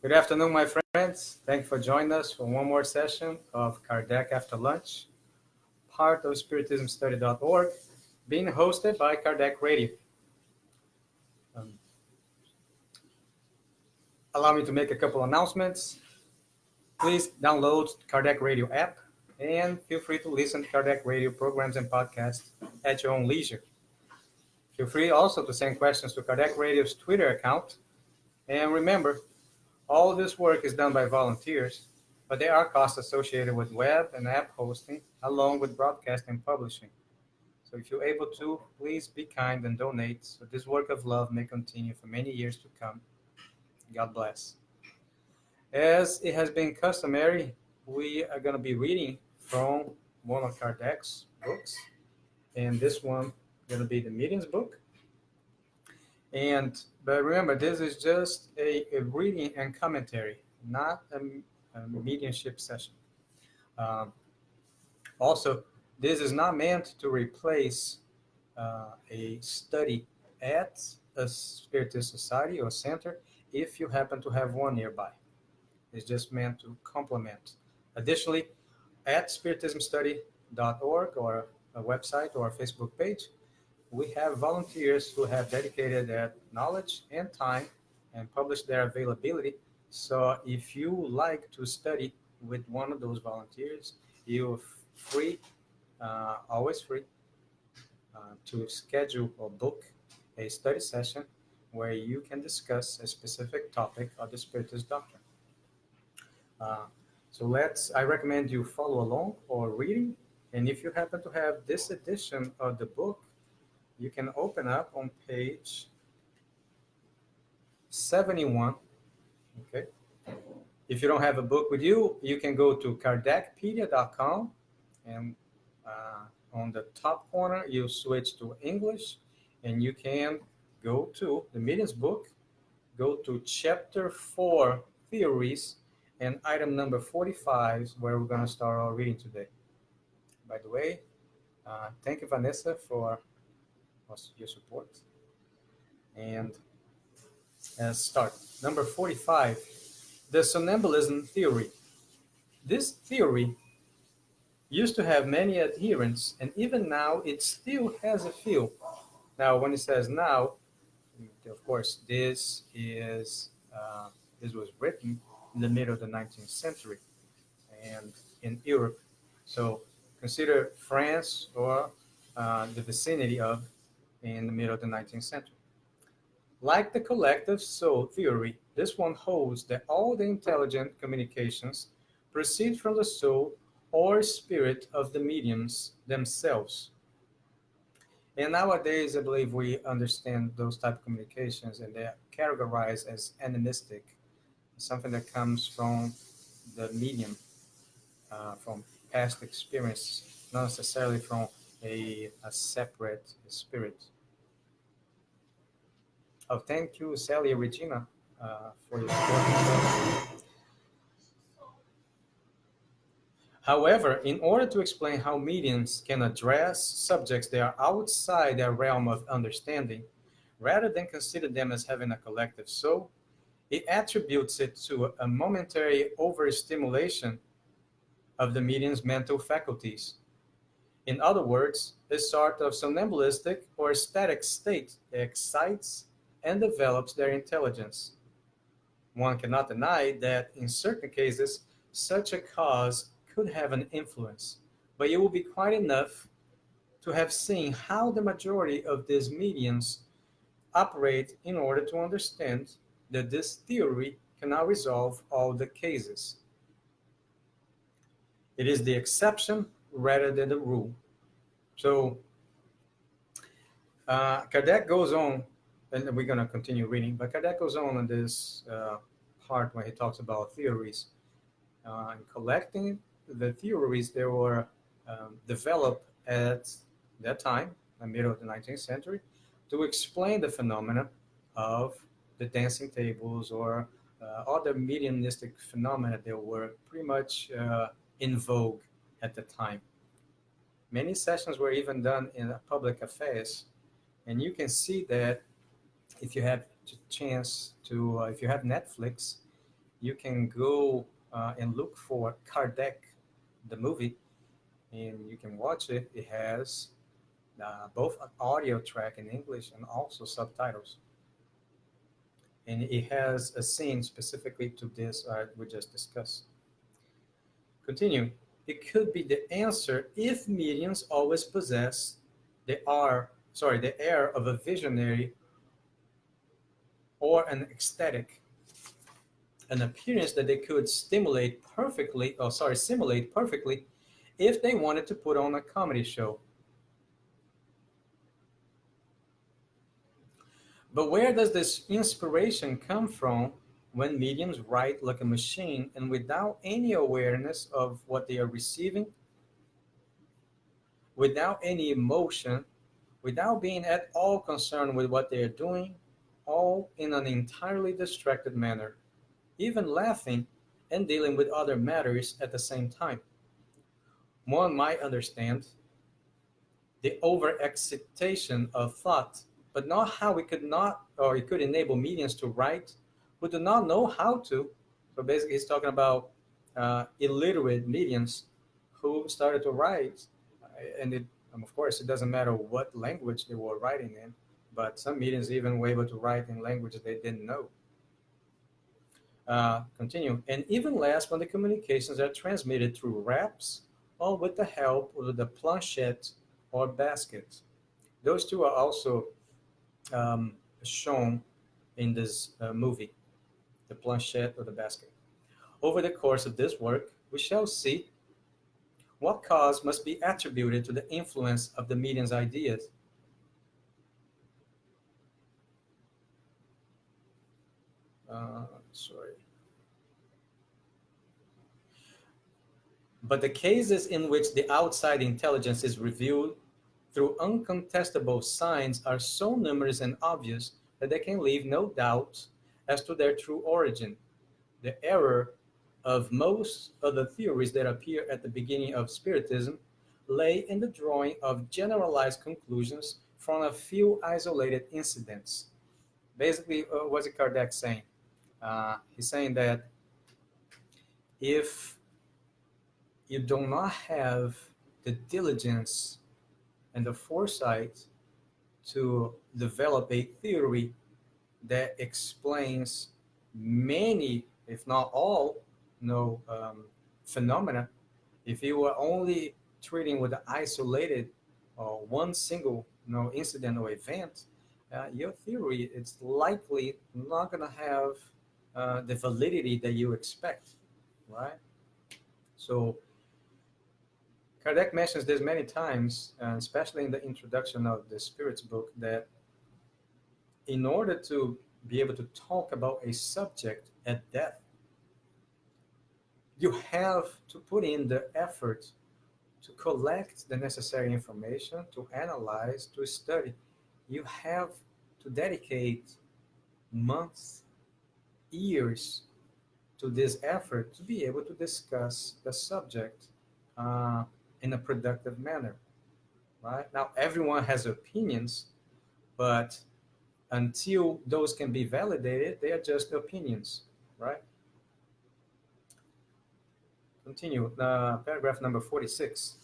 Good afternoon, my friends. Thank you for joining us for one more session of Kardec After Lunch, part of SpiritismStudy.org, being hosted by Kardec Radio. Um, Allow me to make a couple announcements. Please download Kardec Radio app and feel free to listen to Kardec Radio programs and podcasts at your own leisure. Feel free also to send questions to Kardec Radio's Twitter account. And remember, all this work is done by volunteers, but there are costs associated with web and app hosting, along with broadcast and publishing. So if you're able to, please be kind and donate so this work of love may continue for many years to come. God bless. As it has been customary, we are going to be reading from one of Kardec's books, and this one is going to be the Medium's book. But remember, this is just a reading and commentary, not a mediumship session. Also, this is not meant to replace a study at a Spiritist society or center if you happen to have one nearby. It's just meant to complement. Additionally, at spiritismstudy.org or a website or a Facebook page, we have volunteers who have dedicated their knowledge and time and published their availability. So if you like to study with one of those volunteers, you're free, always free, to schedule or book a study session where you can discuss a specific topic of the Spiritist doctrine. I recommend you follow along or reading. And if you happen to have this edition of the book, you can open up on page 71. Okay. If you don't have a book with you, you can go to kardecpedia.com, and on the top corner, you switch to English, and you can go to the Medium's book, go to chapter 4, Theories, and item number 45 is where we're going to start our reading today. By the way, thank you, Vanessa, for your support. And let's start. Number 45, the somnambulism theory. This theory used to have many adherents, and even now it still has a few. Now, when it says now, of course, this was written in the middle of the 19th century and in Europe. So consider France or the vicinity of in the middle of the 19th century. Like the collective soul theory, this one holds that all the intelligent communications proceed from the soul or spirit of the mediums themselves. And nowadays, I believe we understand those type of communications, and they're categorized as animistic, something that comes from the medium, from past experience, not necessarily from a separate spirit. Oh, thank you, Sally Regina, for your support. However, in order to explain how mediums can address subjects that are outside their realm of understanding, rather than consider them as having a collective soul, it attributes it to a momentary overstimulation of the medium's mental faculties. In other words, a sort of somnambulistic or static state that excites and develops their intelligence. One cannot deny that in certain cases, such a cause could have an influence, but it will be quite enough to have seen how the majority of these mediums operate in order to understand that this theory cannot resolve all the cases. It is the exception rather than the rule. So Kardec goes on, and we're going to continue reading, but Kardec goes on in this part where he talks about theories. And collecting the theories that were developed at that time, the middle of the 19th century, to explain the phenomena of the dancing tables or other mediumistic phenomena that were pretty much in vogue at the time. Many sessions were even done in public affairs, and you can see that if you have a chance to, if you have Netflix, you can go and look for Kardec, the movie, and you can watch it. It has both an audio track in English and also subtitles. And it has a scene specifically to this we just discussed. Continue. It could be the answer if mediums always possess the air of a visionary or an ecstatic, an appearance that they could simulate perfectly if they wanted to put on a comedy show. But where does this inspiration come from when mediums write like a machine and without any awareness of what they are receiving, without any emotion, without being at all concerned with what they are doing, all in an entirely distracted manner, even laughing and dealing with other matters at the same time? One might understand the overexcitation of thought, but not how it could enable mediums to write who do not know how to. So basically, he's talking about illiterate mediums who started to write, and of course, it doesn't matter what language they were writing in, but some mediums even were able to write in languages they didn't know. Continue. And even less when the communications are transmitted through raps or with the help of the planchette or basket. Those two are also shown in this movie, the planchette or the basket. Over the course of this work, we shall see what cause must be attributed to the influence of the medium's ideas. Sorry. But the cases in which the outside intelligence is revealed through uncontestable signs are so numerous and obvious that they can leave no doubt as to their true origin. The error of most of the theories that appear at the beginning of Spiritism lay in the drawing of generalized conclusions from a few isolated incidents. Basically, what's Kardec saying? He's saying that if you do not have the diligence and the foresight to develop a theory that explains many, if not all, phenomena, if you are only treating with an isolated or one single incident or event, your theory it's likely not going to have the validity that you expect, right? So Kardec mentions this many times, especially in the introduction of the Spirits book, that in order to be able to talk about a subject at depth, you have to put in the effort to collect the necessary information, to analyze, to study. You have to dedicate months, years to this effort to be able to discuss the subject in a productive manner, right? Now, everyone has opinions, but until those can be validated, they are just opinions, right? Continue, paragraph number 46.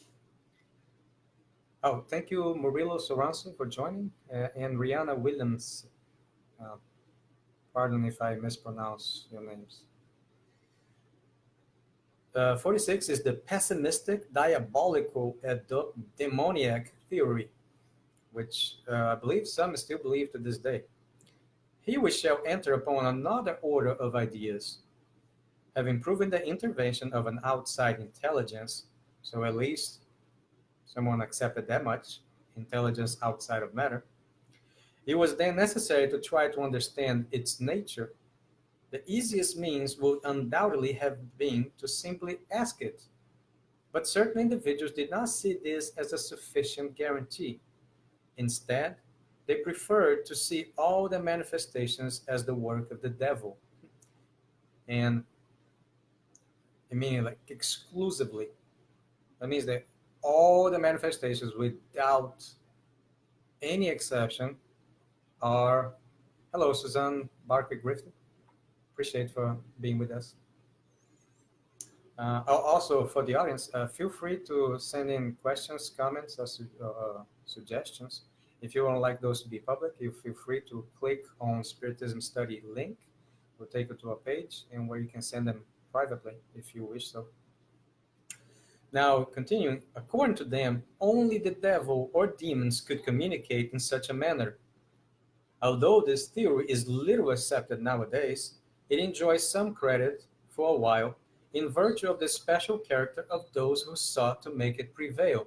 Oh, thank you, Murilo Soranzo, for joining, and Rihanna Williams. Pardon if I mispronounce your names. 46 is the pessimistic, diabolical, demoniac theory, which I believe some still believe to this day. Here we shall enter upon another order of ideas. Having proven the intervention of an outside intelligence, so at least someone accepted that much, intelligence outside of matter, it was then necessary to try to understand its nature. The easiest means would undoubtedly have been to simply ask it, but certain individuals did not see this as a sufficient guarantee. Instead, they preferred to see all the manifestations as the work of the devil. And I mean, like exclusively. That means that all the manifestations, without any exception, are. Hello, Suzanne Barker Griffin. Appreciate for being with us. Also, for the audience, feel free to send in questions, comments, or suggestions. If you would like those to be public, you feel free to click on Spiritism Study link. We'll take you to a page and where you can send them privately if you wish so. Now, continuing, according to them, only the devil or demons could communicate in such a manner. Although this theory is little accepted nowadays, it enjoys some credit for a while in virtue of the special character of those who sought to make it prevail.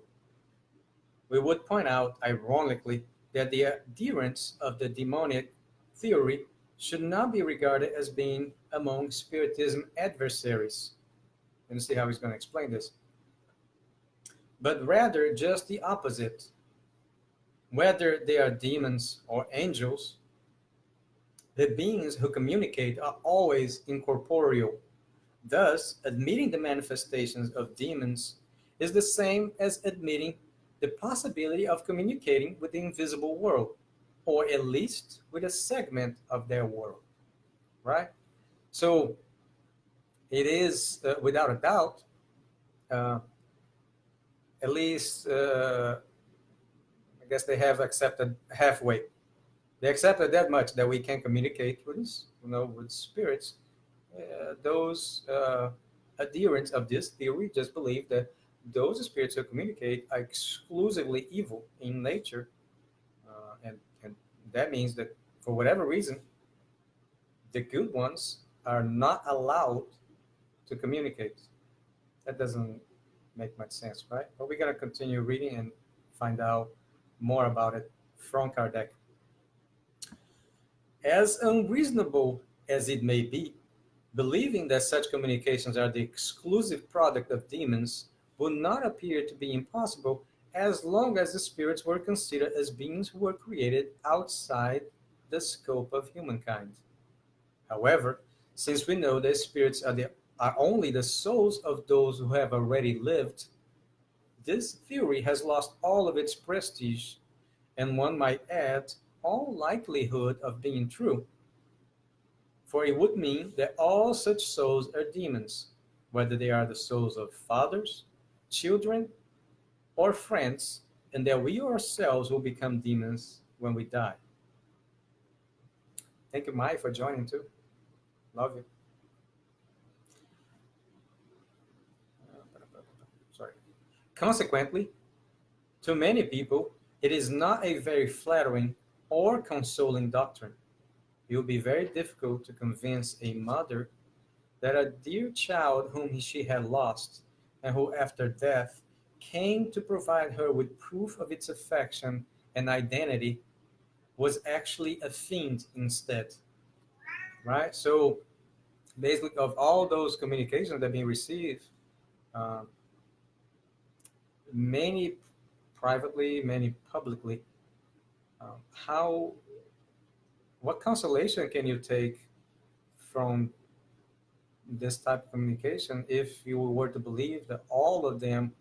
We would point out, ironically, that the adherents of the demonic theory should not be regarded as being among Spiritism adversaries. And see how he's going to explain this. But rather just the opposite. Whether they are demons or angels, the beings who communicate are always incorporeal. Thus, admitting the manifestations of demons is the same as admitting the possibility of communicating with the invisible world, or at least with a segment of their world, right? So it is, without a doubt, at least, I guess they have accepted halfway. They accepted that much that we can communicate with, with spirits. Those adherents of this theory just believe that those spirits who communicate are exclusively evil in nature, and that means that for whatever reason, the good ones are not allowed to communicate. That doesn't make much sense, right? But we're going to continue reading and find out more about it from Kardec. As unreasonable as it may be, believing that such communications are the exclusive product of demons would not appear to be impossible as long as the spirits were considered as beings who were created outside the scope of humankind. However, since we know that spirits are only the souls of those who have already lived, this theory has lost all of its prestige, and one might add, all likelihood of being true. For it would mean that all such souls are demons, whether they are the souls of fathers, children, or friends, and that we ourselves will become demons when we die. Thank you, Mai, for joining too. Love you. Sorry. Consequently, to many people, it is not a very flattering or consoling doctrine. It will be very difficult to convince a mother that a dear child whom she had lost, and who after death came to provide her with proof of its affection and identity, was actually a fiend instead. Right? So basically, of all those communications that have been received, many privately, many publicly, what consolation can you take from this type of communication if you were to believe that all of them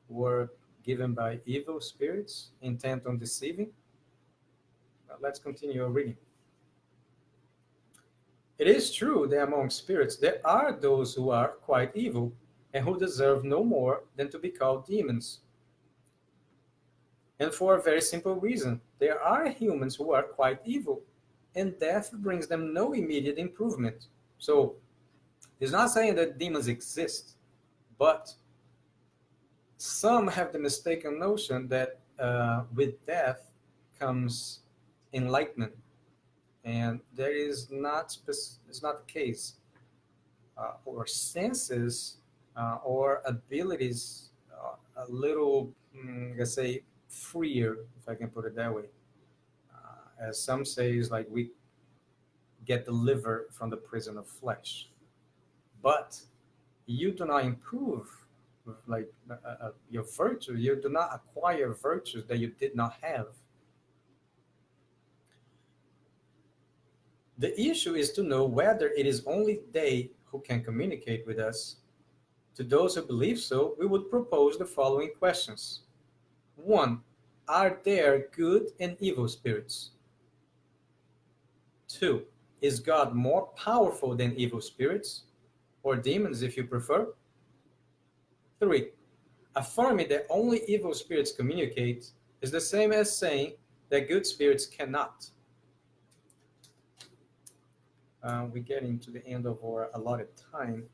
were given by evil spirits intent on deceiving? Let's continue reading. It is true that among spirits there are those who are quite evil and who deserve no more than to be called demons. And for a very simple reason, there are humans who are quite evil, and death brings them no immediate improvement. So he's not saying that demons exist, but some have the mistaken notion that with death comes enlightenment, and there is not. It's not the case. Or senses or abilities a little, let's say, freer, if I can put it that way. As some say, is like we get delivered from the prison of flesh, but you do not improve like your virtue. You do not acquire virtues that you did not have. The issue is to know whether it is only they who can communicate with us. To those who believe so, we would propose the following questions. 1. Are there good and evil spirits? 2. Is God more powerful than evil spirits or demons, if you prefer? 3. Affirming that only evil spirits communicate is the same as saying that good spirits cannot. We're getting to the end of our allotted time,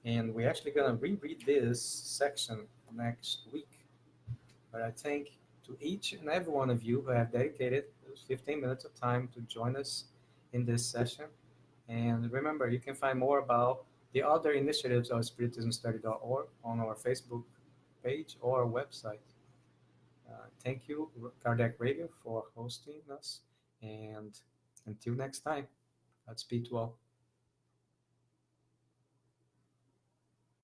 and we're actually going to reread this section next week. But I thank to each and every one of you who have dedicated those 15 minutes of time to join us in this session. And remember, you can find more about the other initiatives of spiritismstudy.org on our Facebook page or our website. Thank you, Kardec Radio, for hosting us. And until next time, Godspeed to all.